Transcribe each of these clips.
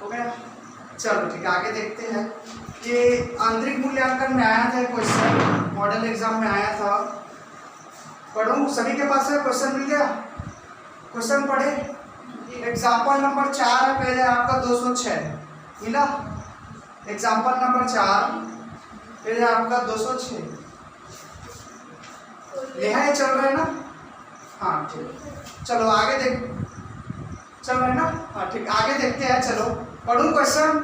हो गया। चलो ठीक है, आगे देखते हैं। ये आंतरिक मूल्यांकन में आया था क्वेश्चन, मॉडल एग्जाम में आया था। पढ़ूं? सभी के पास है क्वेश्चन? मिल गया? क्वेश्चन पढ़े। एग्जाम्पल नंबर 4 है, पहले आपका 206 मिला। एग्जाम्पल नंबर 4 पहले आपका 206 यह है, चल रहा है ना? हाँ ठीक, चलो आगे देख, चल रहा है ना? हाँ ठीक, आगे देखते हैं। चलो पढ़ूं क्वेश्चन?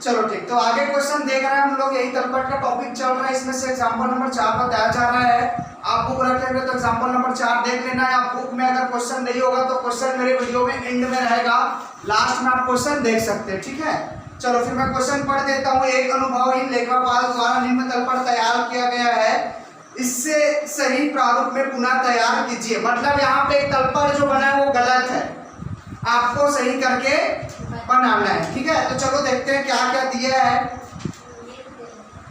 चलो ठीक, तो आगे क्वेश्चन देख रहे हैं हम लोग, यही तलपट का टॉपिक चल रहा है। इसमें से एग्जाम्पल नंबर 4 बताया जा रहा है। आप बुक रखेंगे तो एग्जाम्पल नंबर 4 देख लेना है। आप बुक में अगर क्वेश्चन नहीं होगा तो क्वेश्चन मेरे वीडियो में एंड में रहेगा, लास्ट में आप क्वेश्चन देख सकते हैं, ठीक है। चलो फिर मैं क्वेश्चन पढ़ देता हूँ। एक अनुभवहीन लेखापाल द्वारा निम्न तलपट तैयार किया गया है, इससे सही प्रारूप में पुनः तैयार कीजिए। मतलब यहाँ पे एक तलपट जो बना है वो गलत है, आपको सही करके बनाना है, ठीक है। तो चलो देखते हैं क्या क्या दिया है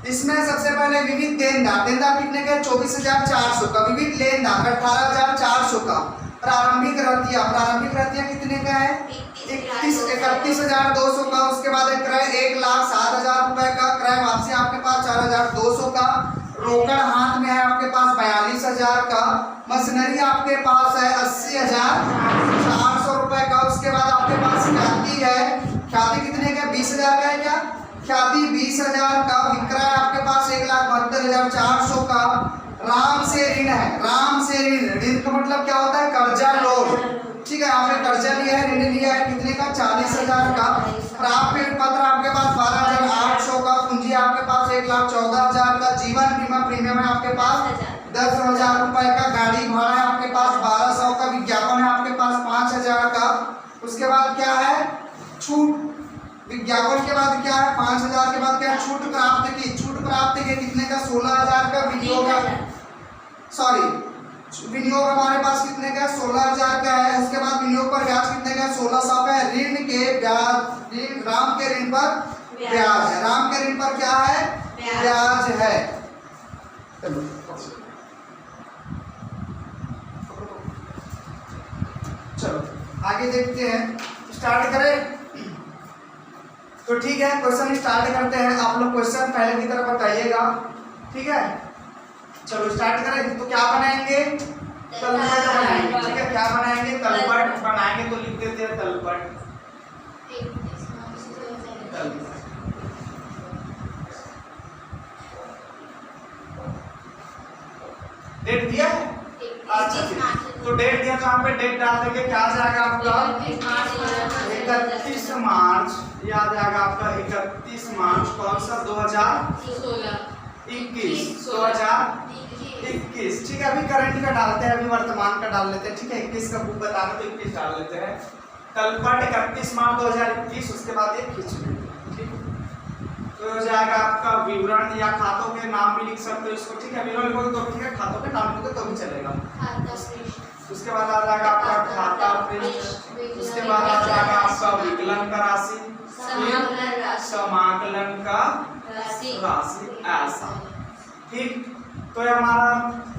इसमें। सबसे पहले विविध देनदार, देनदार कितने का? 24,400 का। विविध लेनदार 18,400 का। प्रारंभिक रहतिया, प्रारंभिक रहतिया कितने का है? 31,200 का। उसके बाद क्रय 1,07,000 रुपए का। क्रय वापसी आपके पास 4,200 का। रोकड़ हाथ में है आपके पास 42,000 का। मशीनरी आपके पास है 80,400 रुपए का। उसके बाद आपके पास ख्याति है, ख्याति कितने का? 20,000 का है क्या? ख्याति 20,000 का। विक्रय आपके पास 1,72,400 का। राम से ऋण है, राम से ऋण, ऋण का मतलब क्या होता है? कर्जा, लोन, ठीक है। आपने कर्जा लिया है, ऋण लिया है, कितने का? 40,000 का। प्राप्य पत्र आपके पास 12,800 का। पूंजी आपके पास 1,14,000 का। जीवन बीमा प्रीमियम है आपके पास 10,000 रुपए का। गाड़ी भाड़ा है आपके पास 1,200 का। विज्ञापन है आपके पास 5,000 का। उसके बाद क्या है? छूट। विज्ञापन के बाद क्या है? 5,000 के बाद क्या है? छूट प्राप्त की। छूट प्राप्त के कितने का? 16,000 का। विनियोग, सॉरी विनियोग हमारे पास कितने का? 16,000 का है। उसके बाद विनियोग पर ब्याज कितने का? 1,600 का है। ऋण के ब्याज, राम के ऋण पर ब्याज है। राम के ऋण पर क्या है? ब्याज है। चलो आगे देखते हैं, स्टार्ट करें। तो ठीक है, क्वेश्चन स्टार्ट करते हैं। आप लोग क्वेश्चन पहले की तरह बताइएगा, ठीक है। चलो स्टार्ट करें। तो क्या बनाएंगे? तलपट बनाएंगे, ठीक है। क्या बनाएंगे? तलपट बनाएंगे। तो लिख देते हैं तलपट। डेट दिया है? अच्छा, तो डेट दिया, जहाँ पे डेट डाल देंगे क्या आ जाएगा आपका? 31 मार्च। याद आएगा आपका 31 मार्च कौन सा? 2021, ठीक है। अभी करंट का डालते हैं, अभी वर्तमान का डाल लेते हैं, ठीक है। 21 का बुक बताना तो 21 डाल लेते हैं। तलपट 31 मार्च 2021, उसके बाद ये खींच लेंगे, ठीक है। तो हो जाएगा आपका विवरण, या खातों के नाम भी लिख सकते हो इसको, ठीक है। विवरण लिखोगे तो ठीक है, खातों के नाम लिखोगे तो भी चलेगा। उसके बाद आ जाएगा आपका खाता पृष्ठ। उसके बाद आ जाएगा आपका विकलन का राशि, समाकलन का राशि, ऐसा, ठीक। तो ये हमारा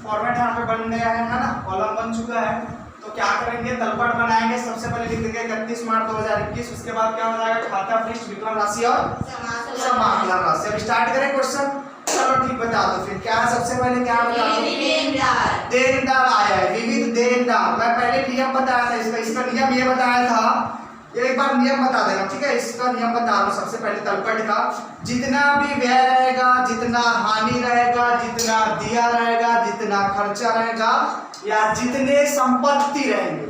फॉर्मेट यहाँ पे बन गया है ना, कॉलम बन चुका है। तो क्या करेंगे? तलपट बनाएंगे। सबसे पहले लिख देंगे 31 मार्च 2021। उसके बाद क्या हो जाएगा? खाता पृष्ठ, विकलन राशि और समाकलन राशि। अब स्टार्ट करें क्वेश्चन। चलो ठीक, बता दो फिर क्या है। सबसे पहले क्या बता दो? देनदार आया है, विविध देनदार। मैं पहले नियम बताया था इसका नियम ये बताया था, एक बार नियम बता देना, ठीक है। इसका नियम बता रहा हूं सबसे पहले तलपट का। जितना भी व्यय रहेगा, जितना हानि रहेगा, जितना दिया रहेगा, जितना खर्चा रहेगा, या जितने संपत्ति रहेंगे,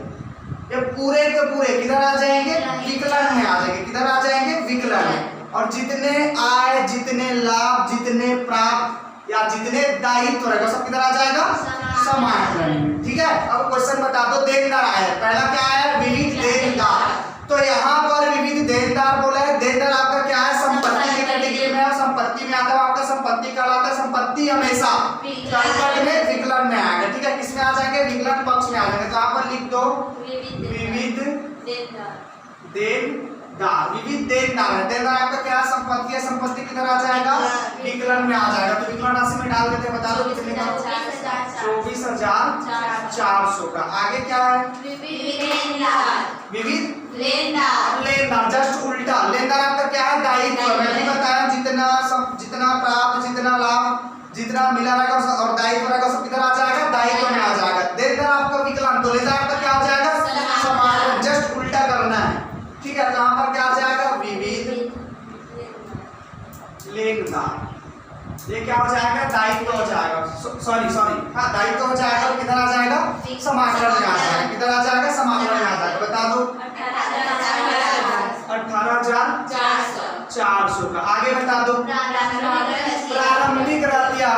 ये पूरे के पूरे किधर आ जाएंगे? विकलन में आ जाएंगे। किधर आ जाएंगे? विकलन में। और जितने आय, जितने लाभ, जितने प्राप्त या जितने दायित्व रहेगा, सब किधर आ जाएगा? समाकलन में, ठीक है। अब क्वेश्चन बता दो। देनदार आया, पहला क्या आया? विविध देनदार। तो यहाँ पर विविध देनदार बोला है। देनदार आपका क्या है? संपत्ति की कैटेगरी में है। संपत्ति में आता है आपका संपत्ति कहलाता है। संपत्ति हमेशा तलपट में विकलन में आएगा, ठीक है। किसमें आ जाएंगे? विकलन पक्ष में आ जाएंगे। तो यहाँ पर लिख दो विविध देनदार। विविध देनदार है। देनदार आपका क्या संपत्ति है? संपत्ति किधर आ जाएगा? विकलन में आ जाएगा। तो विकलन राशि में डाल देते हैं। बता दो कितने का? 24,400 का। आगे क्या है? विविध लेनदार। जस्ट उल्टा। लेनदार दायित्व मैंने बताया जितना प्राप्त, जितना लाभ, जितना मिला रहेगा और दायित्व रहेगा सब किधर आ जाएगा, दायित्व में आ जाएगा। देन आपका विकलन तो लेता आपका क्या हो जाएगा, समाकलन। जस्ट उल्टा करना है, ठीक है। तो यहाँ पर क्या आ जाएगा, विविध लेनदार। ये क्या हो जाएगा, दायित्व हो जाएगा, सॉरी हाँ दायित्व हो जाएगा। किधर आ जाएगा, समाकलन में आ जाएगा। किधर आ जाएगा, समाकलन में आ जाएगा। बता दो 18,400 का। आगे बता दो प्रारंभिक रतिया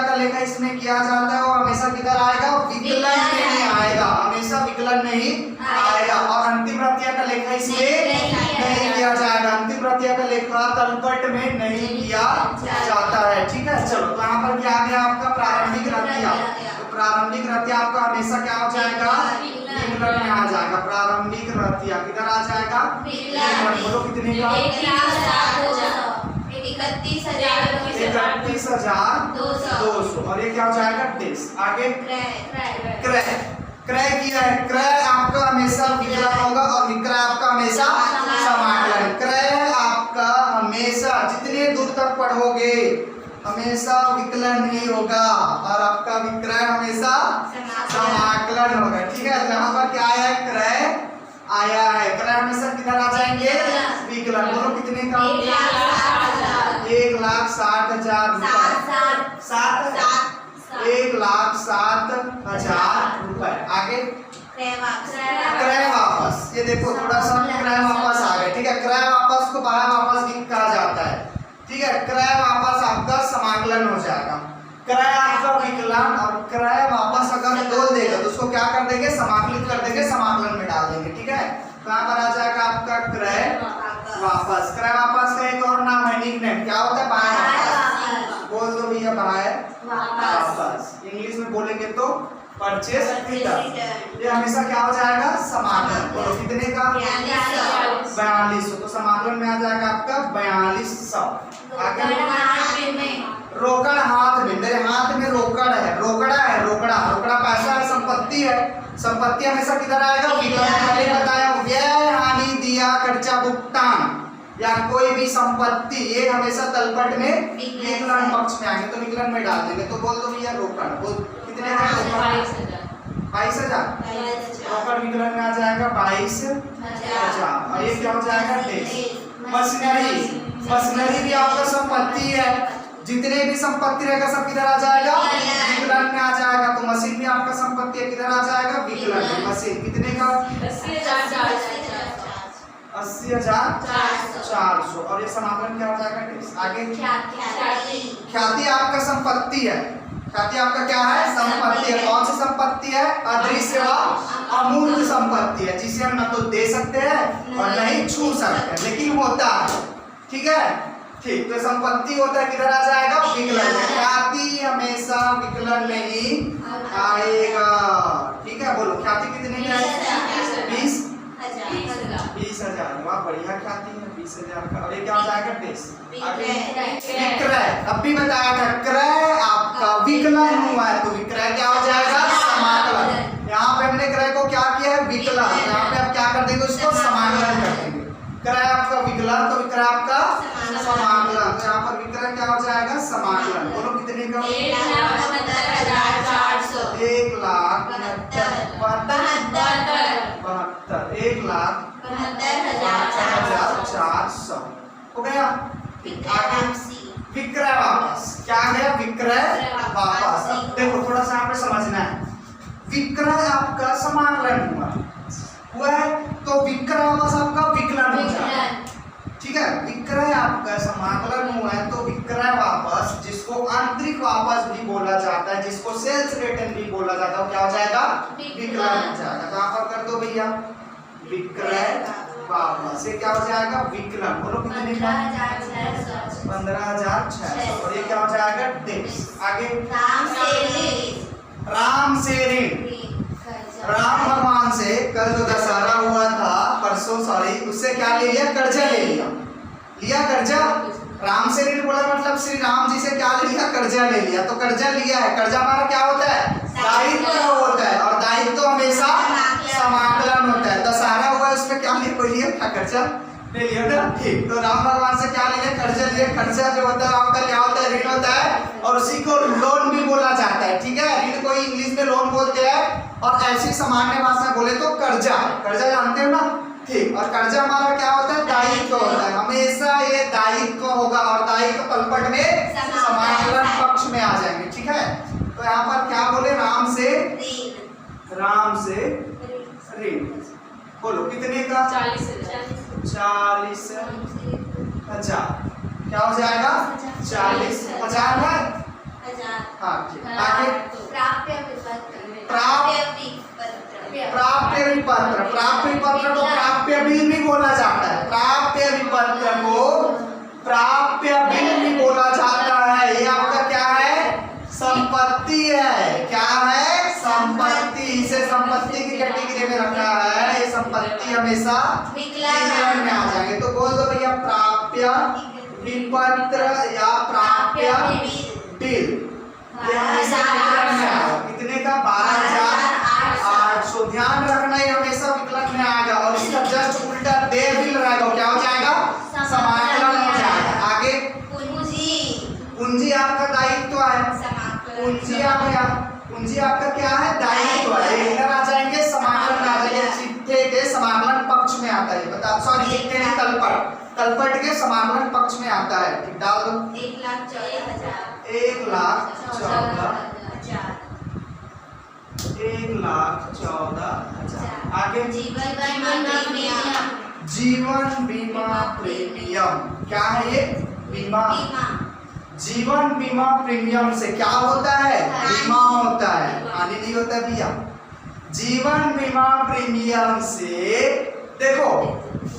का लेखा इसमें किया जाता है, वो हमेशा किधर आएगा, विकलन में ही आएगा, हमेशा विकलन में ही आएगा। और अंतिम रतिया का लेखा इसमें नहीं किया जाएगा, अंतिम रतिया का लेखा तलपट में नहीं किया जाता है, ठीक है। चलो तो यहाँ पर क्या आ गया आपका, प्रारंभिक रतिया। तो प्रारंभिक रतिया आपका हमेशा क्या हो जाएगा, विकलन में आ जाएगा। प्रारंभिक रतिया किधर आ जाएगा, बोलो कितने का, 31,200। और ये क्या हो जाएगा, डेस। आगे क्रय, क्रय किया है, क्रय आपका हमेशा विकलन होगा और विक्रय आपका हमेशा समाकलन। क्रय आपका हमेशा जितने दूर तक पढ़ोगे हमेशा विकलन ही होगा और आपका विक्रय हमेशा समाकलन होगा, ठीक है। तो यहाँ पर क्या आया है, क्रय आया है, क्रय हमेशा किधर आ जाएंगे, विकलन। बोलो कितने का, 1,60,000 रुपए, 1,60,000 रुपए। आगे क्रय वापस, ये देखो थोड़ा सा क्रय वापस आ गए, ठीक है। क्रय वापस को बाहर वापस भी कहा जाता है, ठीक है। क्रय वापस आपका समाकलन हो जाएगा। क्रय आपका विकलन और क्रय वापस अगर बोल देगा तो उसको क्या कर देंगे, समाकलित कर देंगे, समाकलन में डाल देंगे, ठीक है। तो यहाँ पर आ जाएगा आपका क्रय वापस। क्रय वापस का एक और नाम है, निकनेम, क्या होता है, बाय वापस। बोल दो भैया, बाय वापस। इंग्लिश में बोलेंगे तो परचेस रिटर्न। ये हमेशा क्या हो जाएगा, समाकलन। बोलो कितने का, 4200। तो समाकलन में आ जाएगा आपका 4200। रोकड़ हाथ में, मेरे हाथ में रोकड़ है, रोकड़ा है, रोकड़ा पैसा है, संपत्ति है। संपत्ति हमेशा किधर आएगा, विकलन। मैंने बताया व्यय, हानि, दिया, खर्चा, भुगतान या कोई भी संपत्ति ये हमेशा तलपट में विकलन पक्ष में आएंगे, तो विकलन में डाल देंगे। तो बोल दो भैया रोकड़, बोल कितने का, 22,000। रोकड़ विकलन में आ जाएगा 22,000। और ये क्या हो जाएगा, डेस। मशीनरी भी आपका संपत्ति है, जितने भी संपत्ति रहेगा सब किधर आ जाएगा, विकलन में आ जाएगा। तो मशीन भी आपका संपत्ति है, किधर आ जाएगा, विकलन में। मशीन कितने का, 80,400। और ये समाकलन क्या हो जाएगा, डेस। आगे ख्याति आपका संपत्ति है, ख्याति आपका क्या है, संपत्ति है। कौन सी संपत्ति है, अदृश्य व अमूर्त संपत्ति है, जिसे हम न तो दे सकते हैं और न ही छू सकते हैं, लेकिन होता है, ठीक है। ठीक, तो संपत्ति होता है किधर आ जाएगा, विकलन में। ख्याति हमेशा विकलन में ही आएगा, ठीक है। बोलो ख्याति कितने का है, 20,000। वाह बढ़िया ख्याति है, 20,000 का। और ये क्या हो जाएगा, डेस। विक्रय, अब भी बताया था, क्रय आपका विकलन हुआ है तो विक्रय क्या हो जाएगा, समाकलन। यहाँ पे हमने क्रय को क्या किया है, विकलन, यहाँ पे आप क्या कर देंगे, उसको समाकलन कर देंगे। क्रय आपका विकलन तो विक्रय आपका समाकलन। तो यहाँ पर विक्रय क्या हो जाएगा, समाकलन। बोलो कितने का, 1,69,400। 1,72,400 हो गया। आगे विक्रय वापस, क्या गया, विक्रय वापस। अब देखो थोड़ा सा यहाँ पे समझना है, विक्रय आपका समाकलन हुआ है तो विक्रय वापस आपका विकलन हो जाएगा, ठीक है। विक्रय आपका समाकलन हुआ है तो विक्रय वापस, जिसको आंतरिक वापस भी बोला जाता है, जिसको सेल्स रिटर्न भी बोला जाता है, वो क्या हो जाएगा, विकलन हो जाएगा। तो यहाँ पर कर दो भैया, विक्रय वापस, ये क्या हो जाएगा, विकलन। बोलो कितने का, 15,600। और ये क्या हो जाएगा, डेस। आगे राम से ऋण, राम भगवान से कल जो दशहरा हुआ था परसों, सॉरी, उससे क्या ले लिया, कर्जा ले लिया कर्जा। राम से ऋण बोला मतलब श्री राम जी से क्या ले लिया, कर्जा ले लिया। तो कर्जा लिया है, कर्जा हमारा क्या होता है, दायित्व होता है, और दायित्व हमेशा समाकलन होता है। दशहरा हुआ है उसमें क्या लिया, कोई लिया क्या, कर्जा ले लिया ना, ठीक। तो राम भगवान से क्या लिए? कर्जा लिए। कर्जा जो होता है आपका क्या होता है? ऋण होता है, और उसी को लोन भी बोला जाता है, ठीक है। ऋण को इंग्लिश में लोन बोलते हैं, और ऐसी सामान्य भाषा में बोले तो कर्जा। कर्जा जानते हो ना, ठीक। और कर्जा हमारा क्या होता है? दायित्व होता है, हमेशा ये दायित्व होगा, और दायित्व तलपट में समाकलन पक्ष में आ जाएंगे, ठीक है। तो यहाँ पर क्या बोले? राम से ऋण। बोलो कितने का? 40,000। क्या हो जाएगा? 40,000 है। हाँ ठीक। आगे प्राप्य विपत्र। प्राप्य विपत्र को प्राप्य बिल भी बोला जाता है। प्राप्य विपत्र को प्राप्य बिल भी बोला जाता है। ये आपका क्या है? संपत्ति है। क्या है? संपत्ति। इसे संपत्ति की कैटेगरी में रखा है। ये संपत्ति हमेशा विकलन में आ जाएंगे। तो बोल दो भैया प्राप्य विपत्र या प्राप्य बिल, ये हमेशा विकलन में आएगा। कितने का? 12,800। ध्यान रखना ये हमेशा विकलन में आएगा, और इसका जस्ट उल्टा देय बिल रहेगा। क्या हो जाएगा? समाकलन हो जाएगा। आगे पूंजी आपका दायित्व है। पूंजी आपका क्या है? दायित्व है। इधर आ जाएंगे समाकलन में आ जाएंगे। चिट्ठे के समाकलन पक्ष में आता है। बता, सॉरी चिट्ठे नहीं, तलपट के समाकलन पक्ष में आता है, ठीक। डाल दो 1,14,000। 1,14,000। आगे जीवन बीमा प्रीमियम। क्या है ये? बीमा। जीवन बीमा प्रीमियम से क्या होता है? बीमा होता है। आने नहीं होता भैया। जीवन बीमा प्रीमियम से देखो,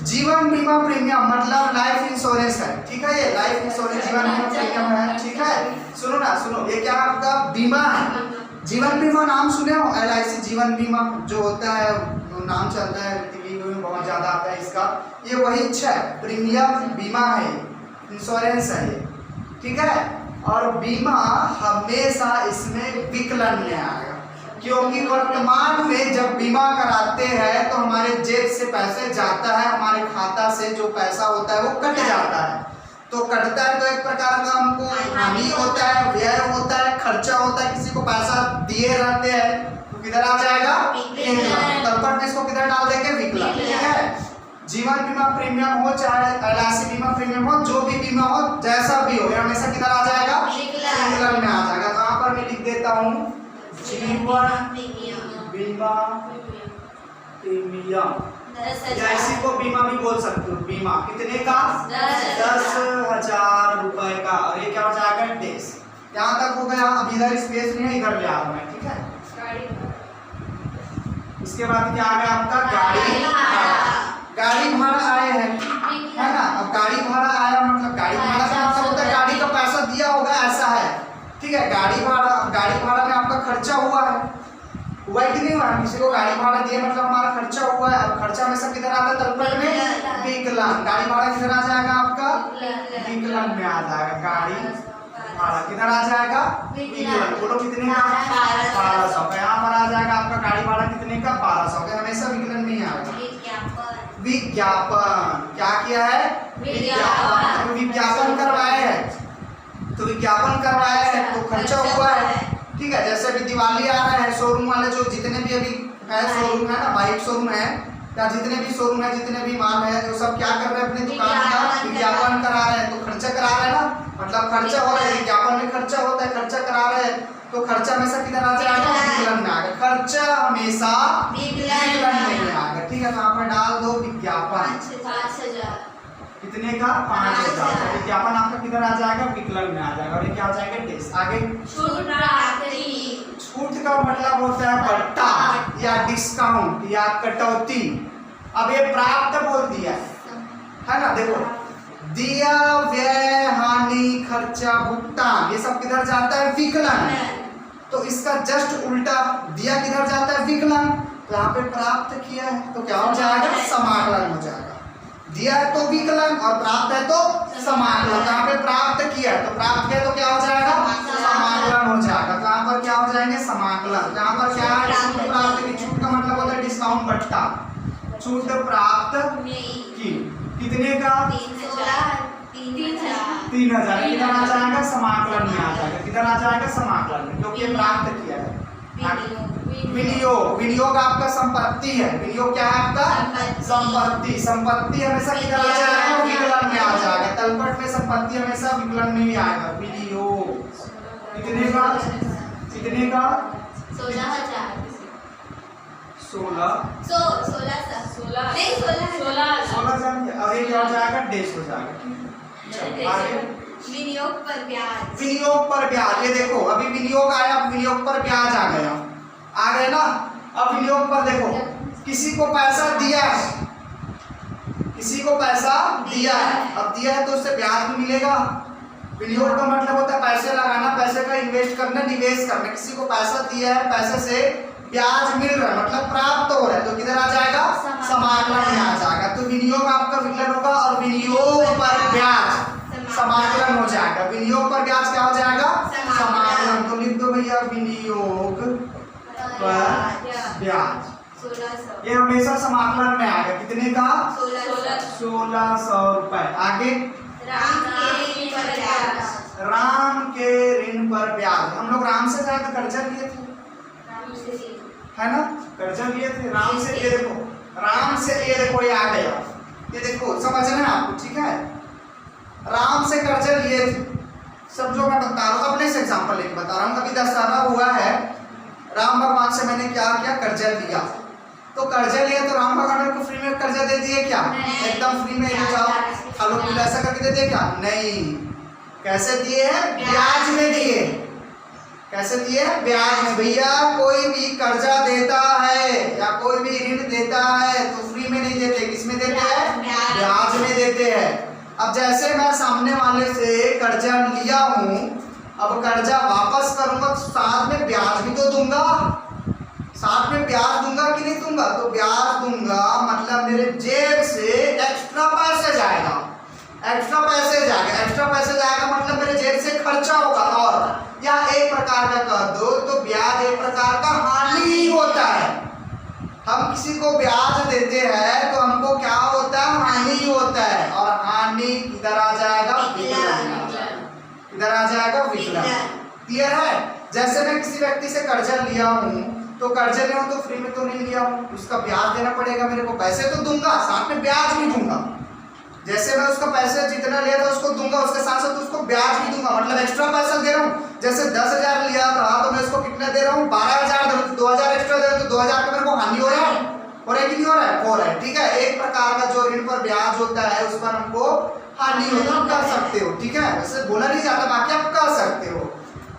जीवन बीमा प्रीमियम मतलब लाइफ इंश्योरेंस है, ठीक है। ये लाइफ इंश्योरेंस जीवन बीमा प्रीमियम है, ठीक है। सुनो ना, सुनो, ये क्या आपका बीमा है। जीवन बीमा नाम सुने हो? LIC जीवन बीमा जो होता है, नाम चलता है टीवी में, बहुत ज्यादा आता है इसका। ये वही है, प्रीमियम बीमा है, इंश्योरेंस है ये, ठीक है। और बीमा हमेशा इसमें विकलन में आएगा, क्योंकि वर्तमान में जब बीमा कराते हैं तो हमारे जेब से पैसे जाता है, हमारे खाता से जो पैसा होता है वो कट जाता है। तो कटता है तो एक प्रकार का हमको हानि होता है, व्यय होता है, खर्चा होता है, किसी को पैसा दिए रहते हैं तो किधर आ जाएगा? विकलन। तलपट में इसको किधर डाल देंगे? विकलन, ठीक है। जीवन बीमा प्रीमियम हो चाहे LIC बीमा प्रीमियम हो, जो भी बीमा हो, जैसा भी हो, ये हमेशा किधर आ जाएगा? विकलन में आ जाएगा। तो यहाँ पर मैं लिख देता हूँ जीवन बीमा प्रीमियम, या इसी को बीमा भी बोल सकते हो। बीमा कितने का? 10,000 रुपए का। और ये क्या हो जाएगा? डेज। यहाँ तक हो गया। अब इधर स्पेस नहीं है, इधर ले आ रहा हूँ, ठीक है। इसके बाद क्या आ गया आपका? गाड़ी भाड़ा आए हैं, है ना। अब गाड़ी भाड़ा आया मतलब गाड़ी भाड़ा का मतलब होता है गाड़ी का पैसा दिया होगा, ऐसा है, ठीक है। गाड़ी भाड़ा में आपका खर्चा हुआ है कि नहीं हुआ? किसी को गाड़ी भाड़ा दिया मतलब हमारा खर्चा हुआ है। अब खर्चा में सब किधर आता है? तलपट में विकलन। गाड़ी भाड़ा किधर आ जाएगा आपका? विकलन में आ जाएगा। गाड़ी भाड़ा किधर आ जाएगा? विकलन। बोलो कितने का? 1200 का। यहाँ पर आ जाएगा आपका गाड़ी भाड़ा कितने का? 1200 का। हमेशा विकलन में ही आएगा। विज्ञापन। क्या किया है? विज्ञापन। विज्ञापन करवाए हैं, तो विज्ञापन करवाया है तो खर्चा हुआ है, ठीक है। जैसे अभी दिवाली आ रहा है, शोरूम वाले जो जितने भी अभी है शोरूम है ना, बाइक शोरूम है या जितने भी शोरूम है, जितने भी माल है, तो सब क्या कर रहे हैं? अपनी दुकान का विज्ञापन करा रहे हैं, तो खर्चा करा रहे हैं ना, मतलब खर्चा हो रहा है। विज्ञापन में खर्चा होता है, खर्चा करा रहे हैं, तो खर्चा हमेशा किधर आ जाएगा? विकलन में आएगा। खर्चा हमेशा विकलन में आएगा, ठीक है। तो यहाँ पर डाल दो विज्ञापन। 5,000 कितने का? 5,000। विज्ञापन आपका किधर आ जाएगा? विकलन में आ जाएगा। और ये क्या हो जाएगा? डेज। आगे छूट का मतलब होता है बट्टा या डिस्काउंट या कटौती। अब ये प्राप्त बोल दिया है ना। देखो, दिया, व्यय, हानि, खर्चा, भुगतान, ये सब किधर जाता है? विकलन। तो इसका जस्ट उल्टा, दिया किधर जाता है? विकलन। तो यहाँ पे प्राप्त किया है तो क्या हो जाएगा? समाकलन हो जाएगा। दिया है तो विकलन और प्राप्त है तो समाकलन। यहाँ पे प्राप्त किया है तो प्राप्त किया तो क्या हो जाएगा? समाकलन हो जाएगा। तो यहाँ पर क्या हो जाएंगे? समाकलन। यहाँ पर क्या है? छूट प्राप्त की। छूट का मतलब होता है डिस्काउंट, बट्टा। छूट प्राप्त की। कितने का 3,000 किधर आ जाएगा समाकलन में आ जाएगा, किधर आ जाएगा समाकलन में, क्योंकि प्राप्त किया है। विनियोग, विनियोग आपका संपत्ति है, विनियोग क्या है आपका संपत्ति, संपत्ति हमेशा किधर आ जाएगा विकलन में आ जाएगा, तलपट में संपत्ति हमेशा विकलन में ही आएगा। विनियोग कितने का 16 अब ये क्या हो जाएगा डेश हो जाएगा। आगे विनियोग पर ब्याज, विनियोग पर ब्याज, ये देखो अभी विनियोग आया, अब विनियोग पर ब्याज आ गया, आ गए ना। अब विनियोग पर देखो किसी को पैसा दिया है, किसी को पैसा दिया है, अब दिया है तो उससे ब्याज भी मिलेगा। विनियोग का मतलब होता है पैसे लगाना, पैसे का इन्वेस्ट करना, निवेश करना। किसी को पैसा दिया है, पैसे से ब्याज मिल रहा है मतलब प्राप्त हो रहा है, तो किधर आ जाएगा समाकलन में आ जाएगा। तो विनियोग आपका विकलन होगा और विनियोग पर ब्याज समाकलन हो जाएगा। विनियोग पर ब्याज क्या हो जाएगा समाकलन। तो लिख दो भैया विनियोग पर ब्याज, 1600, ये हमेशा समाकलन में आएगा। कितने का 1600 रुपए। आगे राम के ऋण पर ब्याज, हम लोग राम से ज्यादा कर्जा लिए थे है ना, कर्जा लिए थे राम से। ये देखो राम से, ये देखो ये आ गया, ये देखो समझना है आपको, ठीक है। राम से कर्जा लिए थे, सब जो मैं बता रहा हूँ अपने से एग्जांपल लेके बता रहा हूँ। कभी दशहरा हुआ है, राम भगवान से मैंने क्या किया कर्जा लिया, तो कर्जा लिया तो राम भगवान को फ्री में कर्जा दे दिए क्या, एकदम फ्री में जाओ खालो पीलो ऐसा करके दे दिए क्या, नहीं। कैसे दिए हैं ब्याज में दिए, कैसे दिए ब्याज में। भैया कोई भी कर्जा देता है या कोई भी ऋण देता है तो फ्री में नहीं देते, किसमें देते हैं ब्याज में देते हैं। अब जैसे मैं सामने वाले से कर्जा लिया हूँ, अब कर्जा वापस करूंगा तो साथ में ब्याज भी तो दूंगा, साथ में ब्याज दूंगा कि नहीं दूंगा, तो ब्याज दूंगा मतलब मेरे जेब से एक्स्ट्रा पैसे जाएगा, एक्स्ट्रा पैसे जाएगा, एक्स्ट्रा पैसे जाएगा मतलब मेरे जेब से खर्चा होगा। और या एक प्रकार का कह दो तो ब्याज एक प्रकार का हानि ही होता है। हम किसी को ब्याज देते हैं तो हमको क्या होता है हानि ही होता है, और हानि किधर आ जाएगा विकलन, किधर आ जाएगा विकलन। क्लियर है। जैसे मैं किसी व्यक्ति से कर्जा लिया हूँ तो कर्जा लिया हूँ तो फ्री में तो नहीं लिया हूँ, उसका ब्याज देना पड़ेगा मेरे को, पैसे तो दूंगा साथ में ब्याज भी दूंगा। जैसे मैं उसका पैसे जितना लिया था उसको दूंगा, उसके साथ साथ उसको ब्याज भी दूंगा, मतलब एक्स्ट्रा पैसा दे रहा हूँ। जैसे 10,000 लिया था तो मैं उसको कितना दे रहा हूँ 12,000 दे रहा हूँ, 2,000 एक्स्ट्रा दे रहा हूँ, तो 2,000 का मेरे को हानि हो रहा है, हो रहा है कि नहीं हो रहा है, हो रहा है। ठीक है, एक प्रकार का जो ऋण पर ब्याज होता है उस पर हमको हानि होता है, कर सकते हो। ठीक है, वैसे बोला नहीं जाता, बाकी आप कर सकते हो।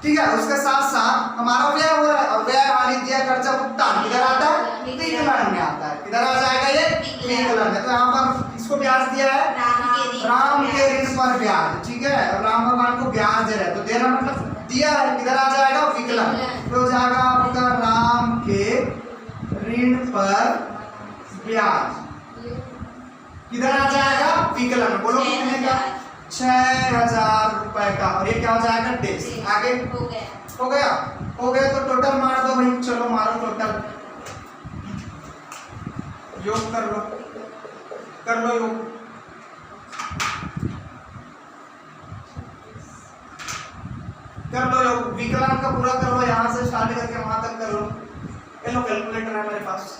ठीक है, उसके साथ साथ हमारा व्यय हो रहा है, और व्यय वाली दिया कर्जा भुगतान किधर आता है विकलन में आता है, किधर आ जाएगा ये विकलन में। तो यहाँ पर किसको ब्याज दिया है राम के ऋण पर ब्याज। ठीक है, और राम भगवान को ब्याज दे रहे हैं तो दे रहा मतलब दिया है, किधर आ जाएगा विकलन। तो हो जाएगा आपका राम के ऋण पर ब्याज, किधर आ जाएगा विकलन। बोलो कितने का 6,000 रुपए का, और ये क्या हो जाएगा डेज। आगे हो गया हो गया तो टोटल मार दो भाई, चलो मारो टोटल, योग कर लो योग। कर लो योग, विकलन का पूरा कर लो, यहाँ से स्टार्ट करके वहां तक कर लो। ये लो कैलकुलेटर है मेरे पास,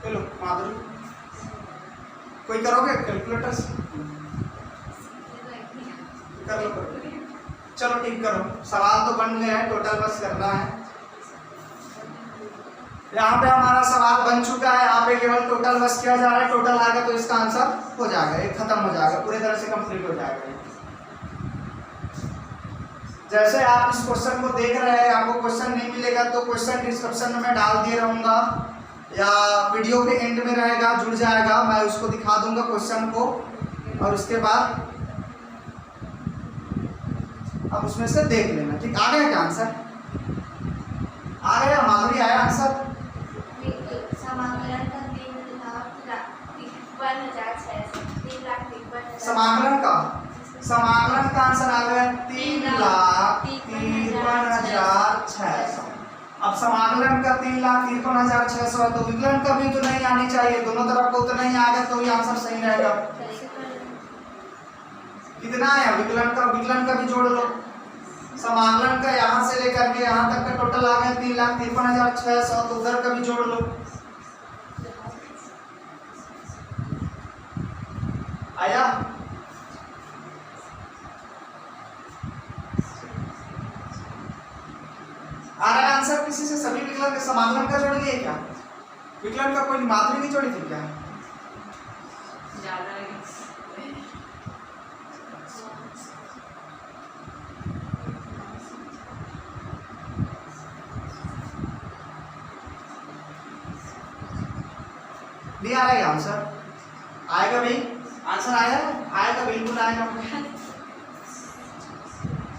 ये लो माधुरी, कोई करोगे कैलकुलेटर से? कर लो चलो ठीक करो, सवाल तो बन गए हैं, टोटल बस करना है। यहाँ पे हमारा सवाल बन चुका है, यहाँ पे केवल टोटल बस किया जा रहा है, टोटल आएगा तो इसका आंसर हो जाएगा, ये खत्म हो जाएगा, पूरी तरह से कंप्लीट हो जाएगा। जैसे आप इस क्वेश्चन को देख रहे हैं, आपको क्वेश्चन नहीं मिलेगा तो क्वेश्चन डिस्क्रिप्शन में मैं डाल दिए रहूंगा, या वीडियो के एंड में रहेगा, जुड़ जाएगा, मैं उसको दिखा दूंगा क्वेश्चन को, और उसके बाद अब उसमें से देख लेना। ठीक, आ गया क्या आंसर? आ गया माधुरी, आया आंसर? समाकलन का आंसर आ गया 3,53,600। अब समाकलन का 3,53,600 है, तो विकलन का भी तो नहीं आनी चाहिए, दोनों तरफ को उतना ही आ गया तो ये आंसर सही रहेगा। कितना है विकलन का भी जोड़ लो। समाकलन का यहाँ से लेकर के यहाँ तक का टोटल आ गया 3,53,600, तो उधर का भी जोड़ लो। आया? आ रहा है आंसर किसी से? सभी विकलन के समाकलन का जोड़ लिए क्या? विकलन का कोई मात्रा नहीं जोड़ी थी क्या? ज्यादा नहीं आ रहा है आंसर? आएगा भाई, आंसर आएगा बिल्कुल आएगा।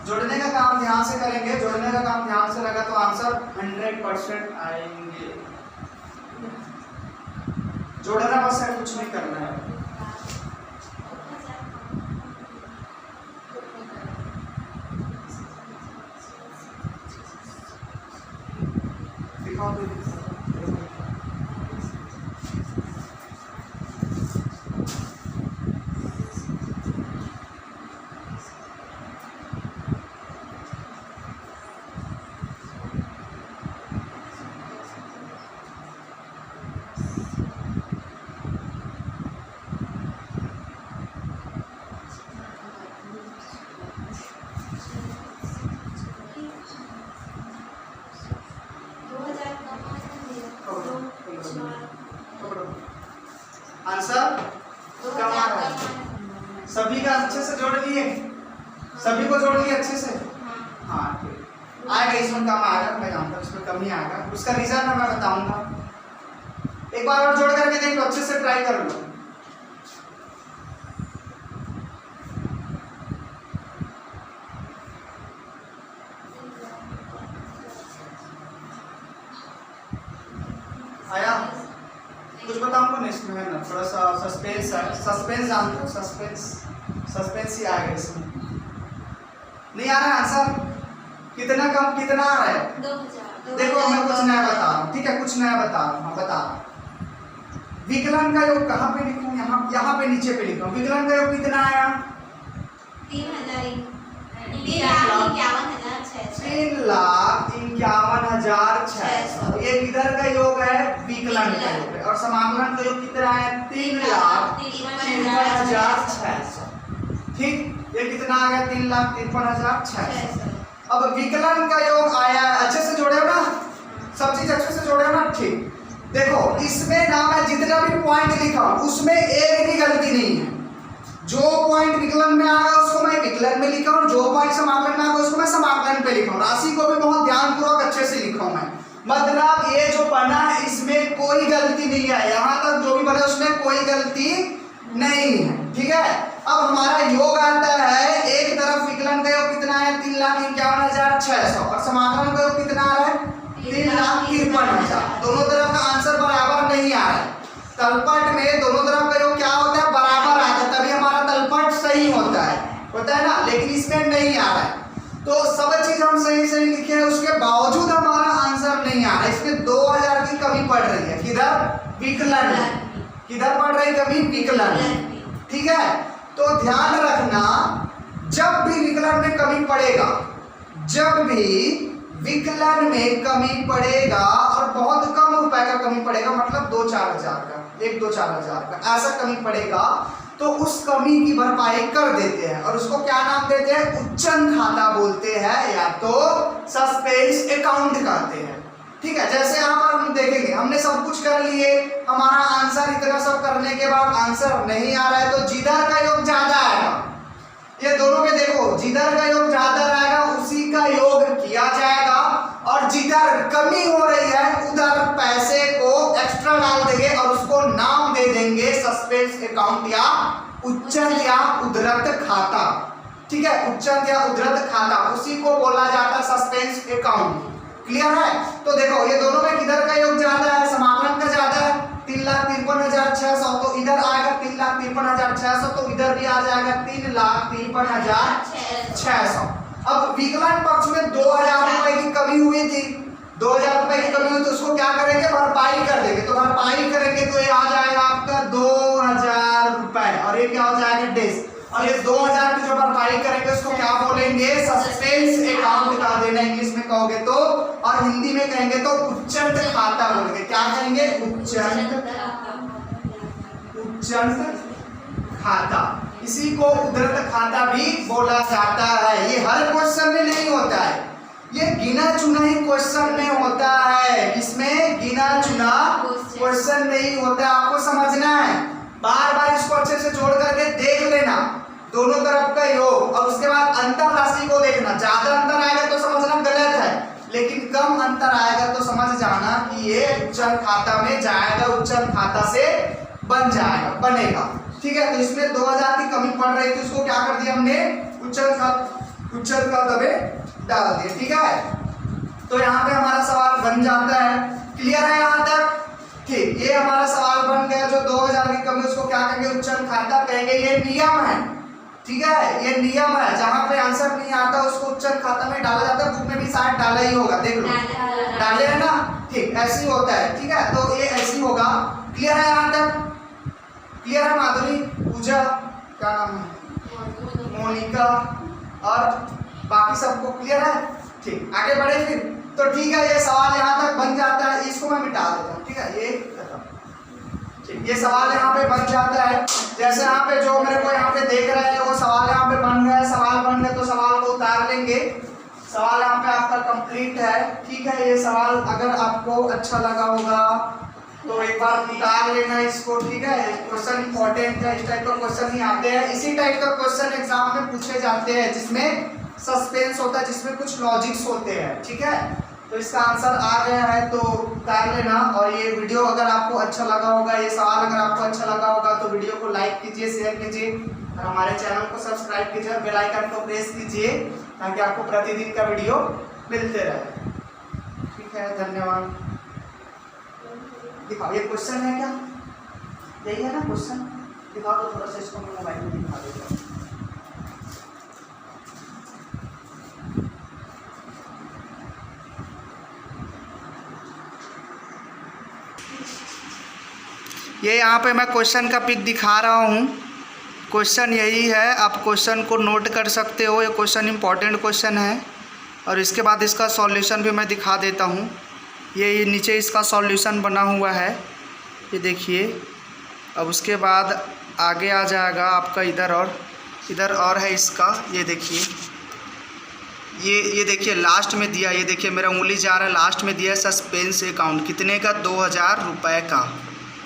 जोड़ने का काम ध्यान से करेंगे, जोड़ने का काम ध्यान से लगा तो आंसर 100% आएंगे। जोड़ना बस है, कुछ नहीं करना है। दिखाओ तो। आंसर कम आ रहा है। सभी का अच्छे से जोड़ लिए, सभी को जोड़ लिए अच्छे से। हाँ ठीक आएगा, इसमें कम आएगा, मैं जानता हूँ इसमें कम ही आएगा। उसका रीजन मैं बताऊंगा। एक बार और जोड़ करके देख लो, अच्छे से ट्राई कर लो। आया? कुछ बताऊंगा ना इसमें, है ना, थोड़ा सा सस्पेंस है। सस्पेंस जानते हो? सस्पेंस ही आएगा इसमें। नहीं आ रहा है आंसर? कितना कम कितना आ रहा है? 2000। देखो मैं कुछ नया बता रहा हूँ, ठीक है, कुछ नया बता रहा हूँ, बता रहा हूँ। विकलन का योग कहाँ पे लिखूँ? यहाँ पे नीचे पे लिखूँ। विकलन का योग कितना आया? 3,51,600। ये किधर का योग है? विकलन का योग है। और समाकलन का योग कितना है? 3,53,600। ठीक, ये कितना आ गया? 3,53,600। अब विकलन का योग आया, अच्छे से जोड़े हो ना? सब चीज अच्छे से जोड़े हो ना? ठीक, देखो इसमें ना मैं जितना भी पॉइंट लिखा उसमें एक भी गलती नहीं है। जो पॉइंट विकलन में आएगा उसको मैं विकलन में लिखा हूं, जो पॉइंट समाकलन में आएगा उसको मैं समाकलन पे लिखा हूं। राशि को भी बहुत ध्यानपूर्वक अच्छे से लिखा हूं मैं। मतलब ये जो बना है इसमें कोई गलती नहीं है, यहाँ तक जो भी बना उसमें कोई गलती नहीं है। ठीक है, अब हमारा योग आता है, एक तरफ विकलन का योग कितना है? 3,51,600 और समाकलन का योग कितना आ रहा है? 3,53,000। दोनों तरफ का आंसर बराबर नहीं आ रहा है। तलपट में दोनों तरफ का योग क्या होता है? बराबर आता है, तभी हमारा तलपट सही होता है ना, लेकिन इसमें नहीं आ रहा है। तो सब चीज हम सही सही लिखे हैं, उसके बावजूद हमारा आंसर नहीं आ रहा है। इसमें 2000 की कमी पड़ रही है। किधर? विकलन में। किधर पड़ रही कमी? विकलन में। ठीक है, तो ध्यान रखना, जब भी विकलन में कमी पड़ेगा, जब भी विकलन में कमी पड़ेगा और बहुत कम रुपए का कमी पड़ेगा, मतलब 2-4 हजार का, 1-2-4 हजार का ऐसा कमी पड़ेगा, तो उस कमी की भरपाई कर देते हैं और उसको क्या नाम देते हैं? उच्चन खाता बोलते हैं या तो सस्पेंस अकाउंट कहते हैं। ठीक है, जैसे यहाँ पर हम देखेंगे, हमने सब कुछ कर लिए, हमारा आंसर इतना सब करने के बाद आंसर नहीं आ रहा है, तो जिधर का योग ज्यादा आएगा, ये दोनों में देखो, जिधर का योग ज्यादा रहेगा उसी का योग किया जाएगा, और जिधर कमी हो रही है उधर पैसे को एक्स्ट्रा डाल देंगे और उसको नाम दे देंगे सस्पेंस अकाउंट या उच्चन या उद्धृत खाता। ठीक है, उच्चन या उद्धृत खाता, उसी को बोला जाता है सस्पेंस अकाउंट। क्लियर है? तो देखो ये दोनों में किधर का योग ज्यादा है? समाकलन का ज्यादा है, 3,53,600, तो इधर आएगा 3,53,600, तो इधर भी आ जाएगा 3,53,600। अब विकलन पक्ष में 2000 रुपए की कमी हुई थी, 2000 रुपए की कमी हुई तो उसको क्या करेंगे, भरपाई कर देंगे। तो भरपाई करेंगे तो ये आ जाएगा आपका 2000 रुपए, और ये क्या हो जाएगा डेज। और ये 2000 की जो भरपाई करेंगे उसको क्या बोलेंगे, सस्पेंस अकाउंट कहा देना इंग्लिश में कहोगे तो, और हिंदी में कहेंगे तो उच्चंत खाता बोलेंगे। क्या कहेंगे, उच्चंत खाता। इसी को उद्धृत खाता भी बोला जाता है। ये हर क्वेश्चन में नहीं होता है, ये गिना चुना ही क्वेश्चन में होता है। इसमें गिना चुना क्वेश्चन में ही होता है, आपको समझना है। बार बार इसको अच्छे से जोड़ करके देख लेना, दोनों तरफ का योग, और उसके बाद अंतर राशि को देखना। ज्यादा अंतर आएगा तो समझना गलत है, लेकिन कम अंतर आएगा तो समझ जाना कि ये उच्चन खाता में जाएगा, उच्चन खाता से बन जाएगा, बनेगा। ठीक है, तो इसमें 2000 की कमी पड़ रही थी, उसको क्या कर दिया हमने, उच्चन खाता में डाल दिया। ठीक है, तो यहाँ पे हमारा सवाल बन जाता है। क्लियर है यहाँ तक? ठीक, ये हमारा सवाल बन गया। जो 2000 की कमी उसको क्या कहेंगे, उच्चन खाता कहेंगे। ये नियम है, ठीक है, ये नियम है। जहां पे आंसर नहीं आता उसको उच्चन खाता में डाला जाता है। बुक में भी शायद डाला ही होगा, देख लो, डाले है ना। ठीक, ऐसे ही होता है। ठीक है, तो ये ऐसे ही होगा। क्लियर है यहाँ तक? क्लियर है माधुरी, पूजा, क्या नाम है, मोनिका, और बाकी सबको क्लियर है? ठीक, आगे बढ़े फिर। तो ठीक है, ये सवाल यहाँ तक बन जाता है, इसको मैं मिटा देता हूँ। ठीक है, ये ठीक, ये सवाल यहाँ पे बन जाता है। जैसे यहाँ पे जो मेरे को यहाँ पे देख रहे हैं वो सवाल यहाँ पे बन गया, सवाल बन गए तो सवाल को उतार लेंगे। सवाल यहाँ पे आपका कंप्लीट है। ठीक है, ये सवाल अगर आपको अच्छा लगा होगा तो एक बार उतार लेना इसको। ठीक है, क्वेश्चन इंपॉर्टेंट है, इस टाइप का क्वेश्चन ही आते हैं। इसी टाइप का क्वेश्चन एग्जाम में पूछे जाते हैं, जिसमें सस्पेंस होता है, जिसमें कुछ लॉजिक्स होते हैं। ठीक है, तो इसका आंसर आ गया है तो उतार लेना। और ये वीडियो अगर आपको अच्छा लगा होगा, ये सवाल अगर आपको अच्छा लगा होगा तो वीडियो को लाइक कीजिए, शेयर कीजिए, और हमारे चैनल को सब्सक्राइब कीजिए और बेल आइकन को प्रेस कीजिए, ताकि आपको प्रतिदिन का वीडियो मिलते रहे। ठीक है, धन्यवाद। दिखाओ, ये क्वेश्चन है क्या, यही है ना क्वेश्चन? दिखाओ तो थोड़ा सा, इसको मैं मोबाइल में दिखा देता हूँ। ये यहाँ पे मैं क्वेश्चन का पिक दिखा रहा हूँ। क्वेश्चन यही है, आप क्वेश्चन को नोट कर सकते हो। ये क्वेश्चन इंपॉर्टेंट क्वेश्चन है, और इसके बाद इसका सॉल्यूशन भी मैं दिखा देता हूँ। ये नीचे इसका सॉल्यूशन बना हुआ है, ये देखिए। अब उसके बाद आगे आ जाएगा आपका इधर और है इसका, ये देखिए। ये देखिए लास्ट में दिया, ये देखिए मेरा उंगली जा रहा है, लास्ट में दिया है सस्पेंस अकाउंट, कितने का, 2000 रुपये का।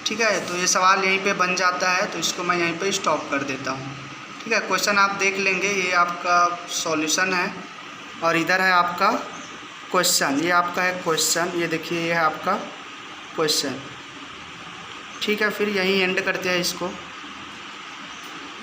ठीक है, तो ये सवाल यहीं पे बन जाता है, तो इसको मैं यहीं पे स्टॉप कर देता हूँ। ठीक है, क्वेश्चन आप देख लेंगे, ये आपका सॉल्यूशन है, और इधर है आपका क्वेश्चन, ये आपका है क्वेश्चन, ये देखिए ये है आपका क्वेश्चन। ठीक है, फिर यहीं एंड करते हैं इसको।